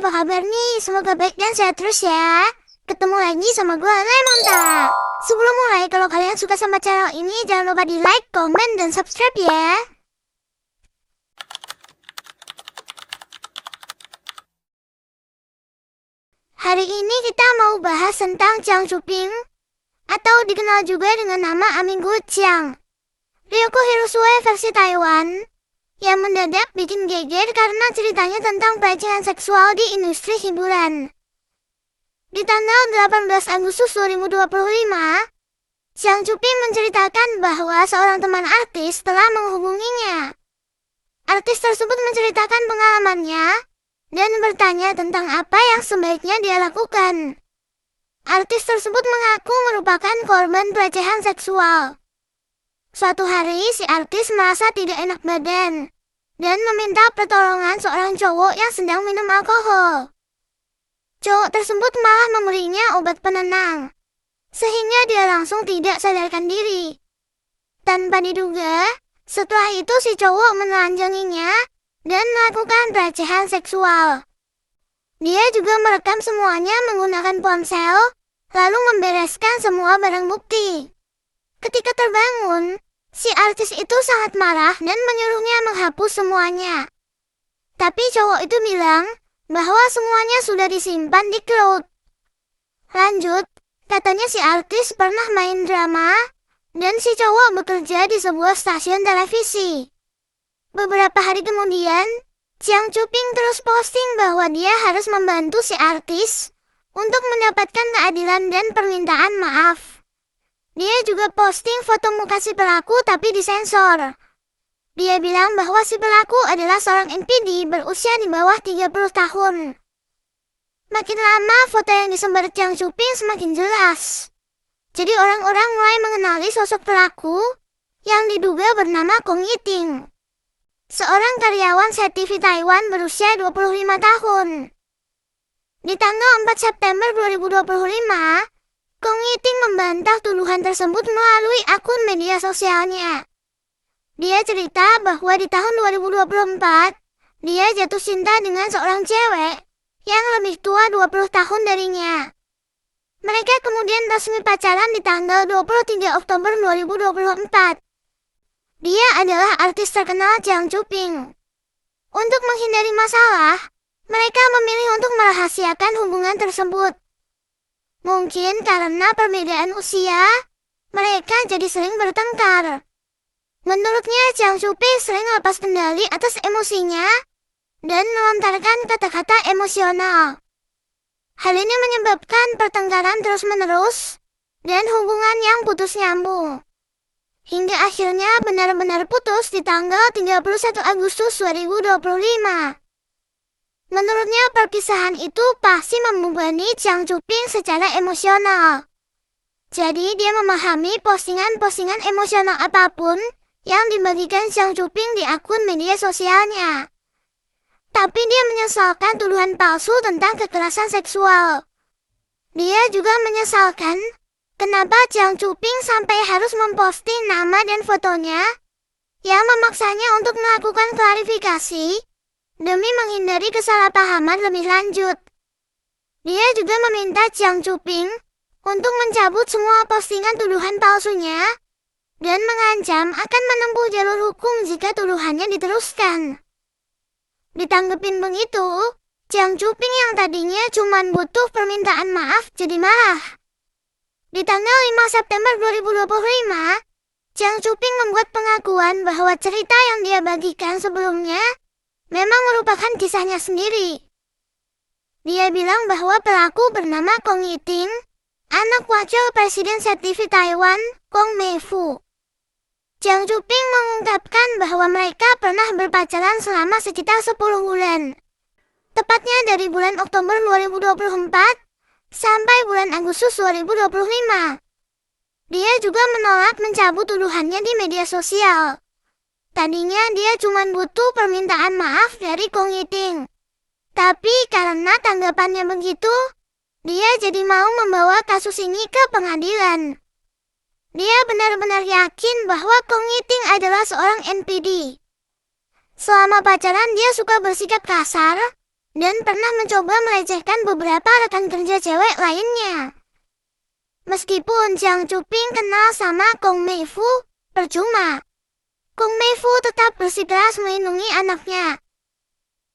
apa kabar nih? Semoga baik dan sehat terus ya. Ketemu lagi sama gue, Lemonta. Sebelum mulai, kalau kalian suka sama channel ini, jangan lupa di like, komen, dan subscribe ya. Hari ini kita mau bahas tentang Jiang Zhuping, atau dikenal juga dengan nama Aminggu Jiang. Ryoko Hirosue versi Taiwan, yang mendadak bikin geger karena ceritanya tentang pelecehan seksual di industri hiburan. Di tanggal 18 Agustus 2025, Jiang Zhuping menceritakan bahwa seorang teman artis telah menghubunginya. Artis tersebut menceritakan pengalamannya dan bertanya tentang apa yang sebaiknya dia lakukan. Artis tersebut mengaku merupakan korban pelecehan seksual. Suatu hari si artis merasa tidak enak badan dan meminta pertolongan seorang cowok yang sedang minum alkohol. Cowok tersebut malah memberinya obat penenang, sehingga dia langsung tidak sadarkan diri. Tanpa diduga, setelah itu si cowok menelanjanginya dan melakukan pelecehan seksual. Dia juga merekam semuanya menggunakan ponsel, lalu membereskan semua barang bukti. Ketika terbangun, si artis itu sangat marah dan menyuruhnya menghapus semuanya. Tapi cowok itu bilang bahwa semuanya sudah disimpan di cloud. Lanjut, katanya si artis pernah main drama, dan si cowok bekerja di sebuah stasiun televisi. Beberapa hari kemudian, Jiang Zhuping terus posting bahwa dia harus membantu si artis untuk mendapatkan keadilan dan permintaan maaf. Dia juga posting foto muka si pelaku tapi disensor. Dia bilang bahwa si pelaku adalah seorang NPD berusia di bawah 30 tahun. Makin lama foto yang disebar Jiang Zhuping semakin jelas. Jadi orang-orang mulai mengenali sosok pelaku yang diduga bernama Kong Yiting, seorang karyawan CTV Taiwan berusia 25 tahun. Di tanggal 4 September 2025, Kong Yiting membantah tuduhan tersebut melalui akun media sosialnya. Dia cerita bahwa di tahun 2024, dia jatuh cinta dengan seorang cewek yang lebih tua 20 tahun darinya. Mereka kemudian resmi pacaran di tanggal 23 Oktober 2024. Dia adalah artis terkenal Jiang Zhuping. Untuk menghindari masalah, mereka memilih untuk merahasiakan hubungan tersebut. Mungkin karena perbedaan usia, mereka jadi sering bertengkar. Menurutnya, Jiang Zhuping sering lepas kendali atas emosinya dan melontarkan kata-kata emosional. Hal ini menyebabkan pertengkaran terus-menerus dan hubungan yang putus nyambung. Hingga akhirnya benar-benar putus di tanggal 31 Agustus 2025. Menurutnya perpisahan itu pasti membebani Jiang Zhuping secara emosional. Jadi dia memahami postingan-postingan emosional apapun yang dibagikan Jiang Zhuping di akun media sosialnya. Tapi dia menyesalkan tuduhan palsu tentang kekerasan seksual. Dia juga menyesalkan kenapa Jiang Zhuping sampai harus memposting nama dan fotonya yang memaksanya untuk melakukan klarifikasi demi menghindari kesalahpahaman lebih lanjut. Dia juga meminta Jiang Zhuping untuk mencabut semua postingan tuduhan palsunya dan mengancam akan menempuh jalur hukum jika tuduhannya diteruskan. Ditanggepin begitu, Jiang Zhuping yang tadinya cuma butuh permintaan maaf jadi marah. Di tanggal 5 September 2025, Jiang Zhuping membuat pengakuan bahwa cerita yang dia bagikan sebelumnya memang merupakan kisahnya sendiri. Dia bilang bahwa pelaku bernama Kong Yiting, anak wakil Presiden CTV Taiwan, Kong Meifu. Jiang Zhuping mengungkapkan bahwa mereka pernah berpacaran selama sekitar 10 bulan. Tepatnya dari bulan Oktober 2024 sampai bulan Agustus 2025. Dia juga menolak mencabut tuduhannya di media sosial. Tadinya dia cuma butuh permintaan maaf dari Kong Yiting. Tapi karena tanggapannya begitu, dia jadi mau membawa kasus ini ke pengadilan. Dia benar-benar yakin bahwa Kong Yiting adalah seorang NPD. Selama pacaran dia suka bersikap kasar, dan pernah mencoba melecehkan beberapa rekan kerja cewek lainnya. Meskipun Jiang Chuping kenal sama Kong Meifu, percuma. Kong Meifu tetap bersikeras melindungi anaknya.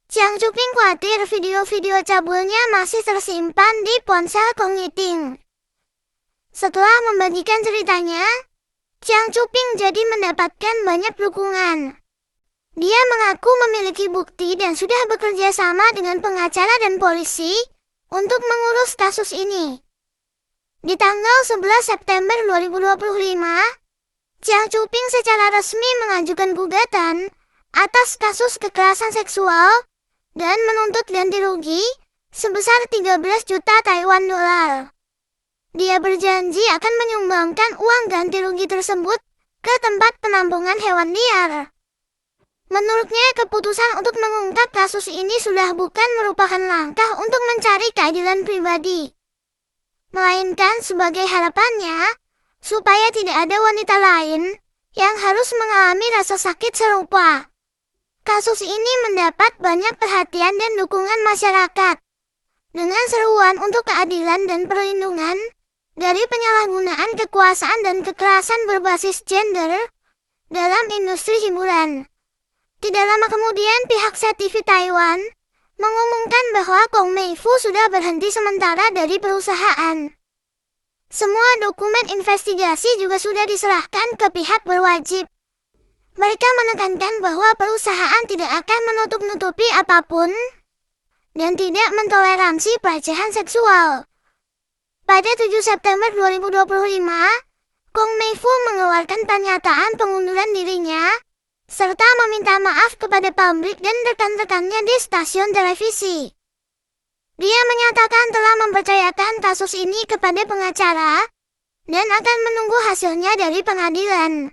Jiang Chuping khawatir video-video cabulnya masih tersimpan di ponsel Kong Yiting. Setelah membagikan ceritanya, Jiang Chuping jadi mendapatkan banyak dukungan. Dia mengaku memiliki bukti dan sudah bekerja sama dengan pengacara dan polisi untuk mengurus kasus ini. Di tanggal 11 September 2025, Jiang Chuping secara resmi mengajukan gugatan atas kasus kekerasan seksual dan menuntut ganti rugi sebesar 13 juta Taiwan dolar. Dia berjanji akan menyumbangkan uang ganti rugi tersebut ke tempat penampungan hewan liar. Menurutnya, keputusan untuk mengungkap kasus ini sudah bukan merupakan langkah untuk mencari keadilan pribadi, melainkan sebagai harapannya supaya tidak ada wanita lain yang harus mengalami rasa sakit serupa. Kasus ini mendapat banyak perhatian dan dukungan masyarakat. Dengan seruan untuk keadilan dan perlindungan dari penyalahgunaan kekuasaan dan kekerasan berbasis gender dalam industri hiburan. Tidak lama kemudian pihak CTV Taiwan mengumumkan bahwa Kong Meifu sudah berhenti sementara dari perusahaan. Semua dokumen investigasi juga sudah diserahkan ke pihak berwajib. Mereka menekankan bahwa perusahaan tidak akan menutup-nutupi apapun dan tidak mentoleransi pelecehan seksual. Pada 7 September 2025, Kong Meifu mengeluarkan pernyataan pengunduran dirinya serta meminta maaf kepada publik dan rekan-rekannya di stasiun televisi. Dia menyatakan telah mempercayakan kasus ini kepada pengacara dan akan menunggu hasilnya dari pengadilan.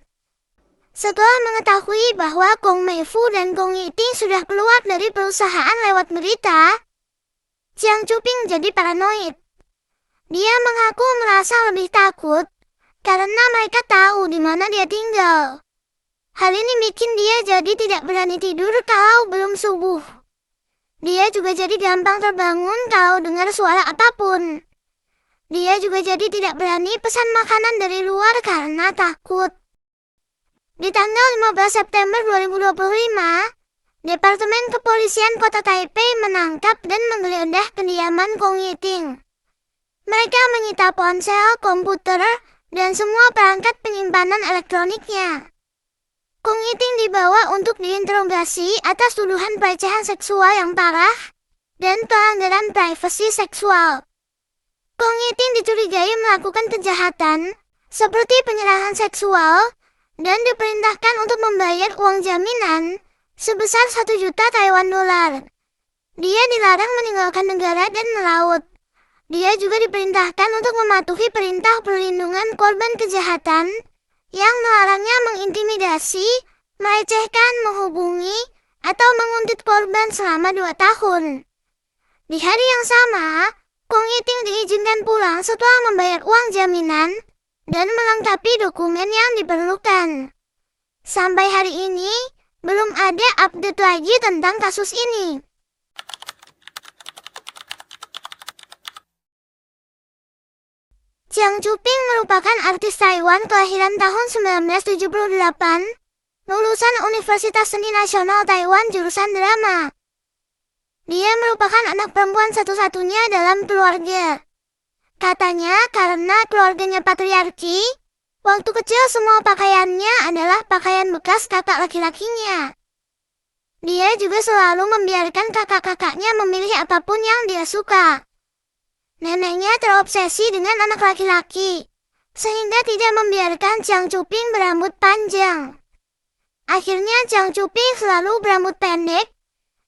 Setelah mengetahui bahwa Kong Meifu dan Kong Yiting sudah keluar dari perusahaan lewat berita, Jiang Chuping jadi paranoid. Dia mengaku merasa lebih takut karena mereka tahu di mana dia tinggal. Hal ini bikin dia jadi tidak berani tidur kalau belum subuh. Dia juga jadi gampang terbangun kalau dengar suara apapun. Dia juga jadi tidak berani pesan makanan dari luar karena takut. Di tanggal 15 September 2025, Departemen Kepolisian Kota Taipei menangkap dan menggeledah kediaman Kong Yiting. Mereka menyita ponsel, komputer, dan semua perangkat penyimpanan elektroniknya. Kong Yiting dibawa untuk diinterogasi atas tuduhan pelecehan seksual yang parah dan pelanggaran privasi seksual. Kong Yiting dicurigai melakukan kejahatan seperti penyerahan seksual dan diperintahkan untuk membayar uang jaminan sebesar 1 juta Taiwan dolar. Dia dilarang meninggalkan negara dan melaut. Dia juga diperintahkan untuk mematuhi perintah perlindungan korban kejahatan yang melarangnya mengintimidasi, melecehkan, menghubungi, atau menguntit korban selama 2 tahun. Di hari yang sama, Kong Yiting diizinkan pulang setelah membayar uang jaminan dan melengkapi dokumen yang diperlukan. Sampai hari ini, belum ada update lagi tentang kasus ini. Jiang Chuping merupakan artis Taiwan kelahiran tahun 1978, lulusan Universitas Seni Nasional Taiwan jurusan drama. Dia merupakan anak perempuan satu-satunya dalam keluarga. Katanya karena keluarganya patriarki, waktu kecil semua pakaiannya adalah pakaian bekas kakak laki-lakinya. Dia juga selalu membiarkan kakak-kakaknya memilih apapun yang dia suka. Neneknya terobsesi dengan anak laki-laki, sehingga tidak membiarkan Jiang Chuping berambut panjang. Akhirnya Jiang Chuping selalu berambut pendek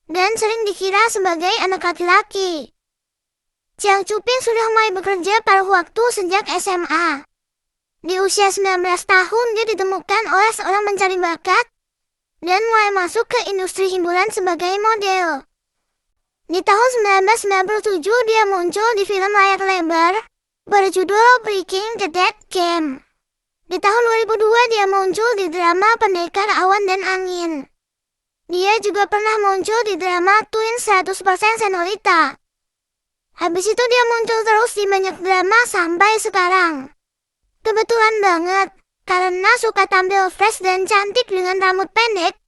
dan sering dikira sebagai anak laki-laki. Jiang Chuping sudah mulai bekerja paruh waktu sejak SMA. Di usia 19 tahun dia ditemukan oleh seorang pencari bakat dan mulai masuk ke industri hiburan sebagai model. Di tahun 1997 dia muncul di film layar lebar berjudul Breaking the Dead Game. Di tahun 2002 dia muncul di drama Pendekar Awan dan Angin. Dia juga pernah muncul di drama Twin 100% Senolita. Habis itu dia muncul terus di banyak drama sampai sekarang. Kebetulan banget, karena suka tampil fresh dan cantik dengan rambut pendek.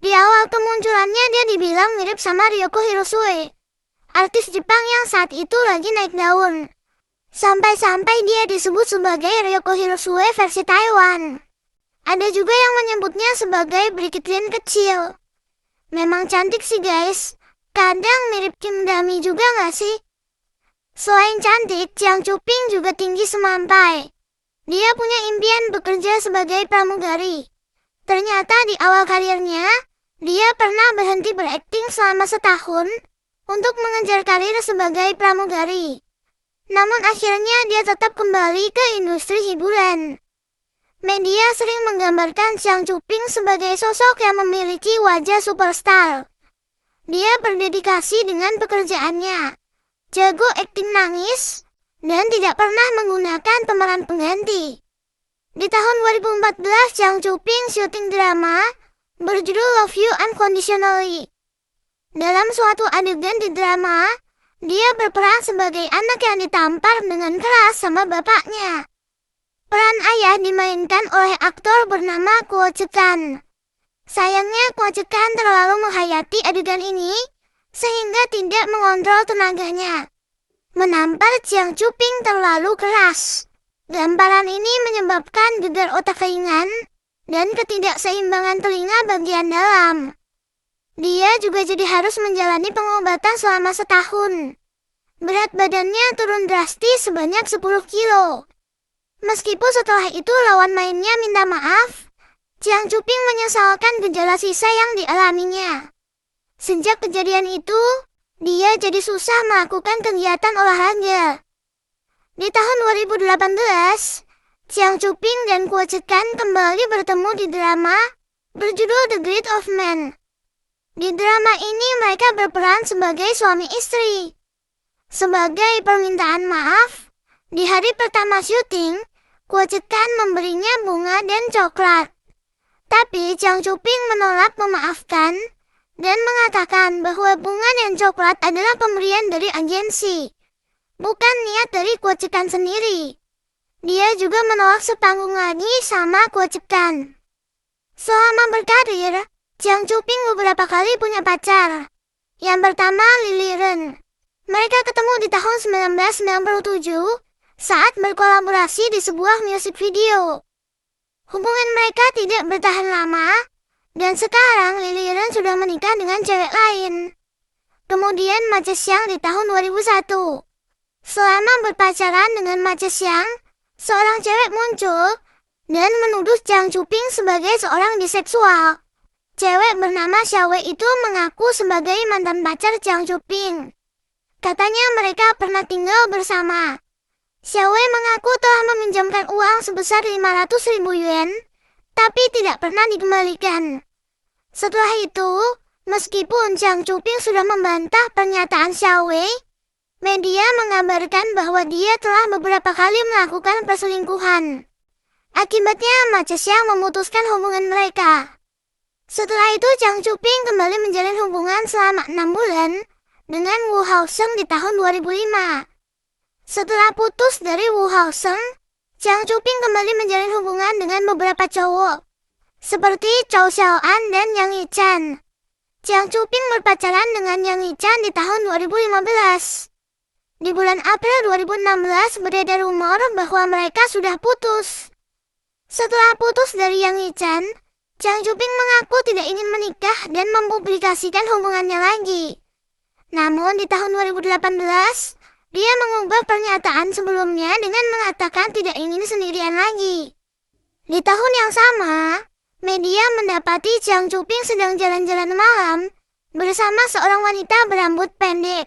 Di awal kemunculannya dia dibilang mirip sama Ryoko Hirosue, artis Jepang yang saat itu lagi naik daun. Sampai-sampai dia disebut sebagai Ryoko Hirosue versi Taiwan. Ada juga yang menyebutnya sebagai Brigitte Lin kecil. Memang cantik sih guys, kadang mirip Kim Dami juga gak sih? Selain cantik, Jiang Chuping juga tinggi semampai. Dia punya impian bekerja sebagai pramugari. Ternyata di awal karirnya, dia pernah berhenti berakting selama setahun untuk mengejar karir sebagai pramugari. Namun akhirnya dia tetap kembali ke industri hiburan. Media sering menggambarkan Jiang Chuping sebagai sosok yang memiliki wajah superstar. Dia berdedikasi dengan pekerjaannya, jago akting nangis, dan tidak pernah menggunakan pemeran pengganti. Di tahun 2014, Jiang Chuping syuting drama berjudul Love You Unconditionally. Dalam suatu adegan di drama, dia berperan sebagai anak yang ditampar dengan keras sama bapaknya. Peran ayah dimainkan oleh aktor bernama Kuo Chekan. Sayangnya Kuo Chekan terlalu menghayati adegan ini, sehingga tidak mengontrol tenaganya. Menampar Jiang Chuping terlalu keras. Gamparan ini menyebabkan gegar otak ringan dan ketidakseimbangan telinga bagian dalam. Dia juga jadi harus menjalani pengobatan selama setahun. Berat badannya turun drastis sebanyak 10 kilo. Meskipun setelah itu lawan mainnya minta maaf, Jiang Chuping menyesalkan gejala sisa yang dialaminya. Sejak kejadian itu, dia jadi susah melakukan kegiatan olahraga. Di tahun 2018, Jiang Chuping dan Kuo Chekan kembali bertemu di drama berjudul The Greed of Men. Di drama ini mereka berperan sebagai suami istri. Sebagai permintaan maaf, di hari pertama syuting, Kuo Chekan memberinya bunga dan coklat. Tapi Jiang Chuping menolak memaafkan dan mengatakan bahwa bunga dan coklat adalah pemberian dari agensi, bukan niat dari Kuo Chekan sendiri. Dia juga menolak sepanggung lagi sama Kuo Chekan. Selama berkarir, Jiang Chuping beberapa kali punya pacar. Yang pertama Lily Ren. Mereka ketemu di tahun 1997 saat berkolaborasi di sebuah musik video. Hubungan mereka tidak bertahan lama, dan sekarang Lily Ren sudah menikah dengan cewek lain. Kemudian Ma Che-xiang di tahun 2001. Selama berpacaran dengan Ma Che-xiang, seorang cewek muncul dan menuduh Jiang Chuping sebagai seorang biseksual. Cewek bernama Xiaowei itu mengaku sebagai mantan pacar Jiang Chuping. Katanya mereka pernah tinggal bersama. Xiaowei mengaku telah meminjamkan uang sebesar 500.000 yuan, tapi tidak pernah dikembalikan. Setelah itu, meskipun Jiang Chuping sudah membantah pernyataan Xiaowei, media mengabarkan bahwa dia telah beberapa kali melakukan perselingkuhan. Akibatnya Ma Che-xiang memutuskan hubungan mereka. Setelah itu Jiang Chuping kembali menjalin hubungan selama 6 bulan dengan Wu Haosheng di tahun 2005. Setelah putus dari Wu Haosheng, Jiang Chuping kembali menjalin hubungan dengan beberapa cowok, seperti Chou Xiaoan dan Yang Yichan. Jiang Chuping berpacaran dengan Yang Yichan di tahun 2015. Di bulan April 2016 beredar rumor bahwa mereka sudah putus. Setelah putus dari Yang Yichan, Jiang Chuping mengaku tidak ingin menikah dan mempublikasikan hubungannya lagi. Namun di tahun 2018, dia mengubah pernyataan sebelumnya dengan mengatakan tidak ingin sendirian lagi. Di tahun yang sama, media mendapati Jiang Chuping sedang jalan-jalan malam bersama seorang wanita berambut pendek.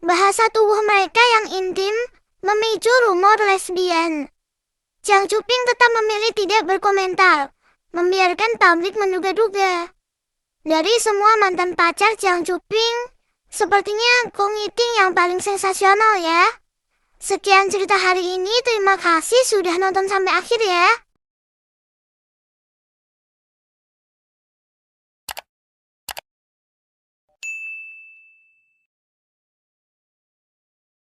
Bahasa tubuh mereka yang intim memicu rumor lesbian. Jiang Chuping tetap memilih tidak berkomentar, membiarkan publik menduga-duga. Dari semua mantan pacar Jiang Chuping, sepertinya Kong Yiting yang paling sensasional ya. Sekian cerita hari ini, terima kasih sudah nonton sampai akhir ya.